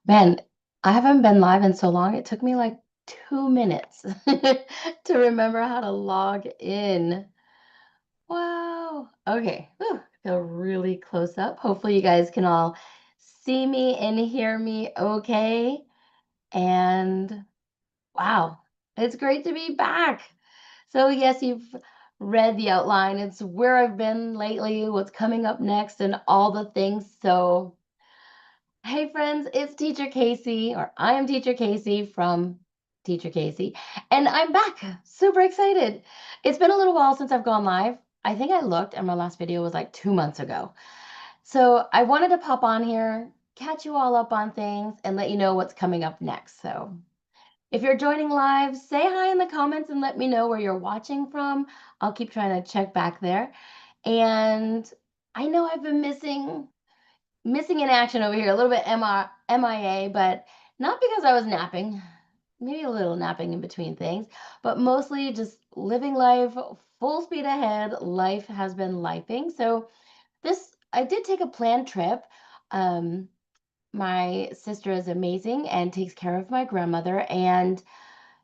Man, I haven't been live in so long. It took me like 2 minutes to remember how to log in. Wow. Okay. Whew, feel really close up. Hopefully you guys can all see me and hear me okay. And wow, it's great to be back. So yes, you've read the outline. It's where I've been lately, what's coming up next, and all the things. So hey friends, it's Teacher Kasie, or I am Teacher Kasie from Teacher Kasie, and I'm back. Super excited. It's been a little while since I've gone live. I think I looked and my last video was like 2 months ago. So I wanted to pop on here, catch you all up on things, and let you know what's coming up next. So if you're joining live, say hi in the comments and let me know where you're watching from. I'll keep trying to check back there. And I know I've been missing in action over here, a little bit MIA, but not because I was napping, maybe a little napping in between things, but mostly just living life full speed ahead. Life has been lifing. So I did take a planned trip. Um, my sister is amazing and takes care of my grandmother, and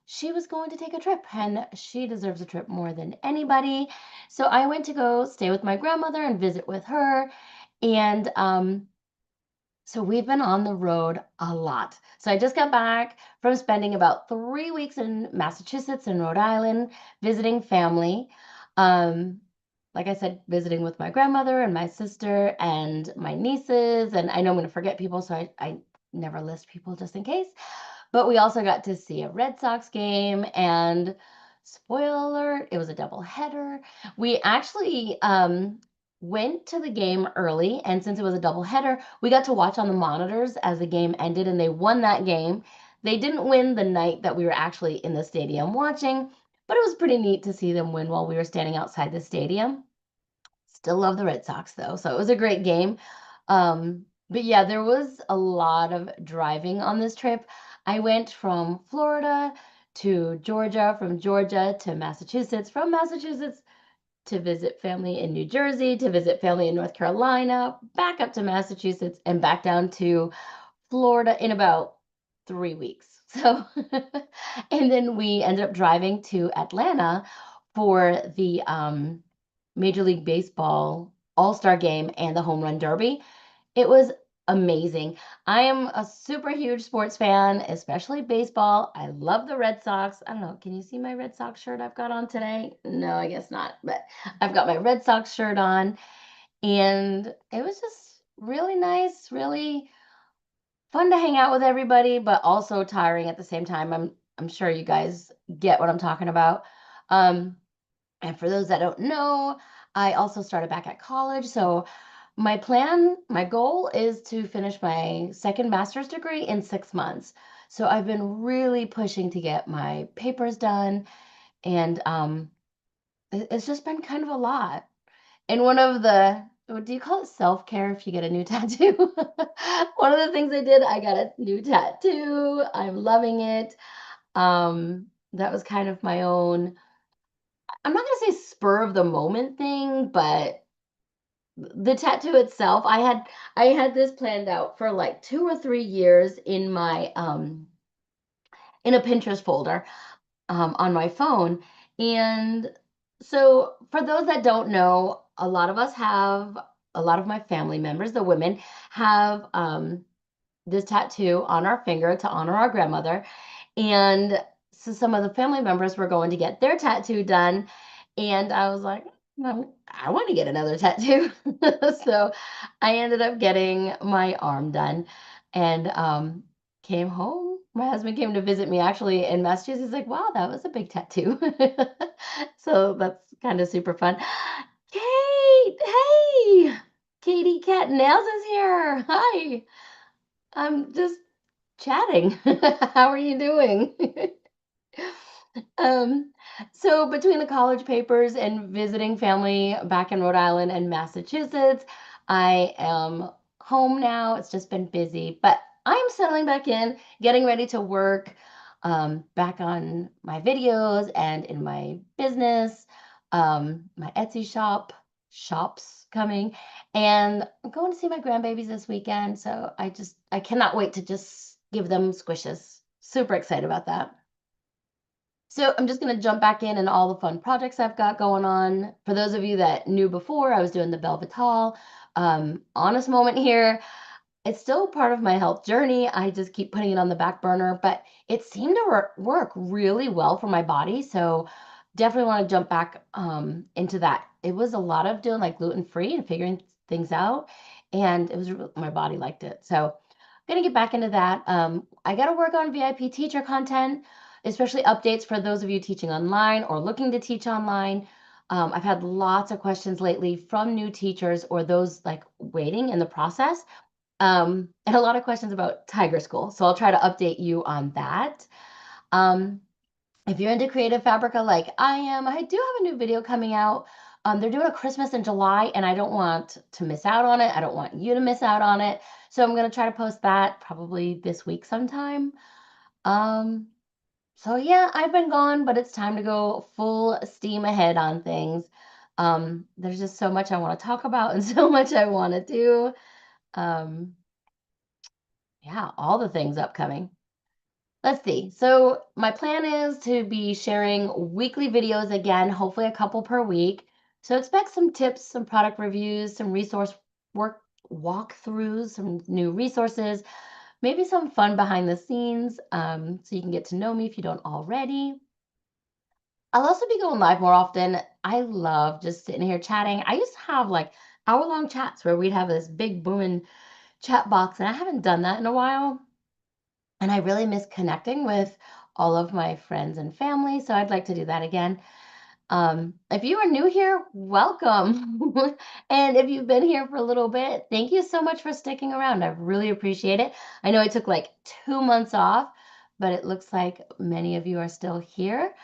she was going to take a trip, and she deserves a trip more than anybody. So I went to go stay with my grandmother and visit with her. And so we've been on the road a lot. So I just got back from spending about 3 weeks in Massachusetts and Rhode Island visiting family. Um, like I said, visiting with my grandmother and my sister and my nieces. And I know I'm going to forget people, so I never list people just in case. But we also got to see a Red Sox game, and spoiler alert, it was a double header. We actually went to the game early, and since it was a double header, we got to watch on the monitors as the game ended, and they won that game. They didn't win the night that we were actually in the stadium watching, but it was pretty neat to see them win while we were standing outside the stadium. Still love the Red Sox though, so it was a great game. But yeah, there was a lot of driving on this trip. I went from Florida to Georgia, from Georgia to Massachusetts, from Massachusetts to visit family in New Jersey, to visit family in North Carolina, back up to Massachusetts, and back down to Florida in about 3 weeks. So, and then we ended up driving to Atlanta for the Major League Baseball All-Star Game and the Home Run Derby. It was amazing. I am a super huge sports fan, especially baseball. I love the Red Sox. I don't know, can you see my Red Sox shirt I've got on today? No, I guess not, but I've got my Red Sox shirt on, and it was just really nice, really fun to hang out with everybody, but also tiring at the same time. I'm sure you guys get what I'm talking about. Um, and for those that don't know, I also started back at college. So my goal is to finish my second master's degree in 6 months. So I've been really pushing to get my papers done, and it's just been kind of a lot. And one of the, what do you call it, self-care if you get a new tattoo? One of the things I did, I got a new tattoo. I'm loving it. That was kind of my own, I'm not gonna say spur of the moment thing, but the tattoo itself, I had this planned out for like 2 or 3 years in a Pinterest folder on my phone. And so for those that don't know, a lot of my family members, the women, have this tattoo on our finger to honor our grandmother. And so some of the family members were going to get their tattoo done. And I was like, no, I want to get another tattoo. So I ended up getting my arm done and came home. My husband came to visit me actually in Massachusetts. He's like, wow, that was a big tattoo. So that's kind of super fun. Kate, hey, Katie Cat Nails is here. Hi. I'm just chatting. How are you doing? Um, so between the college papers and visiting family back in Rhode Island and Massachusetts, I am home now. It's just been busy, but I'm settling back in, getting ready to work back on my videos and in my business, my Etsy shops coming, and I'm going to see my grandbabies this weekend. So I cannot wait to just give them squishes. Super excited about that. So I'm just going to jump back in and all the fun projects I've got going on. For those of you that knew before, I was doing the Belvital. Honest moment here. It's still part of my health journey. I just keep putting it on the back burner, but it seemed to work really well for my body. So definitely want to jump back into that. It was a lot of doing like gluten free and figuring things out, and it was my body liked it. So I'm gonna get back into that. I got to work on VIP teacher content, especially updates for those of you teaching online or looking to teach online. I've had lots of questions lately from new teachers or those like waiting in the process, and a lot of questions about Tiger School. So I'll try to update you on that. Um, if you're into Creative Fabrica like I am, I do have a new video coming out. They're doing a Christmas in July, and I don't want to miss out on it. I don't want you to miss out on it. So I'm going to try to post that probably this week sometime. Um, so yeah, I've been gone, but it's time to go full steam ahead on things. There's just so much I want to talk about and so much I want to do. Um, yeah, all the things upcoming. Let's see. So my plan is to be sharing weekly videos again, hopefully a couple per week. So expect some tips, some product reviews, some resource work walkthroughs, some new resources, maybe some fun behind the scenes, so you can get to know me if you don't already. I'll also be going live more often. I love just sitting here chatting. I used to have like hour-long chats where we'd have this big booming chat box, and I haven't done that in a while. And I really miss connecting with all of my friends and family, so I'd like to do that again. If you are new here, welcome. And if you've been here for a little bit, thank you so much for sticking around. I really appreciate it. I know I took like 2 months off, but it looks like many of you are still here.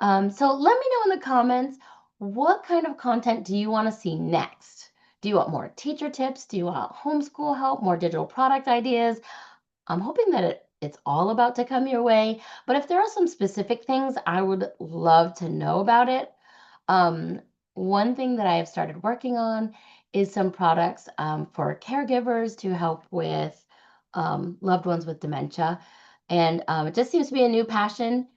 So let me know in the comments, what kind of content do you want to see next? Do you want more teacher tips? Do you want homeschool help, more digital product ideas? I'm hoping that it's all about to come your way. But if there are some specific things, I would love to know about it. Um, One thing that I have started working on is some products for caregivers to help with loved ones with dementia. And it just seems to be a new passion.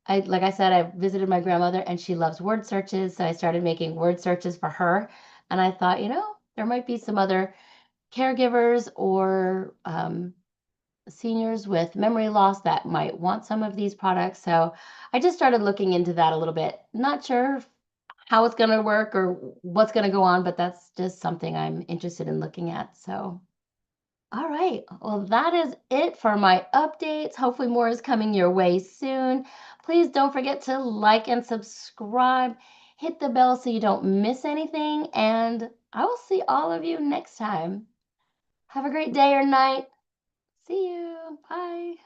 Like I said, I visited my grandmother and she loves word searches. So I started making word searches for her. And I thought, there might be some other caregivers or seniors with memory loss that might want some of these products. So I just started looking into that a little bit. Not sure how it's going to work or what's going to go on, but that's just something I'm interested in looking at. So, all right. Well, that is it for my updates. Hopefully, more is coming your way soon. Please don't forget to like and subscribe. Hit the bell so you don't miss anything. And I will see all of you next time. Have a great day or night. See you. Bye.